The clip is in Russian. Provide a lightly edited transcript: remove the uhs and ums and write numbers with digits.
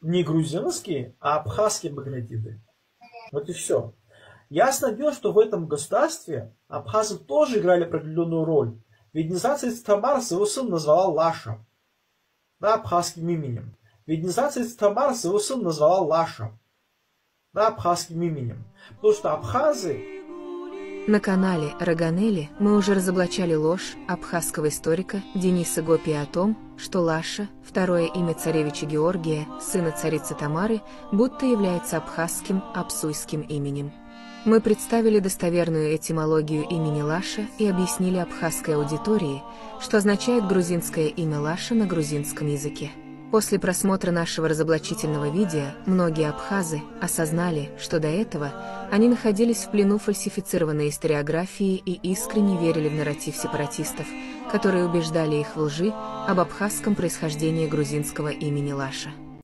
Не грузинские, а абхазские багратиды. Вот и все. Ясно дело, что в этом государстве абхазы тоже играли определенную роль. Ведь Низар Тамар своего сына назвала Лаша, да, абхазским именем. Ведь Низар Тамар своего сына назвала Лаша, да, абхазским именем. Потому что абхазы... На канале Роганели мы уже разоблачали ложь абхазского историка Дениса Гопи о том, что Лаша, второе имя царевича Георгия, сына царицы Тамары, будто является абхазским апсуйским именем. Мы представили достоверную этимологию имени Лаша и объяснили абхазской аудитории, что означает грузинское имя Лаша на грузинском языке. После просмотра нашего разоблачительного видео, многие абхазы осознали, что до этого они находились в плену фальсифицированной историографии и искренне верили в нарратив сепаратистов, которые убеждали их в лжи об абхазском происхождении грузинского имени Лаша.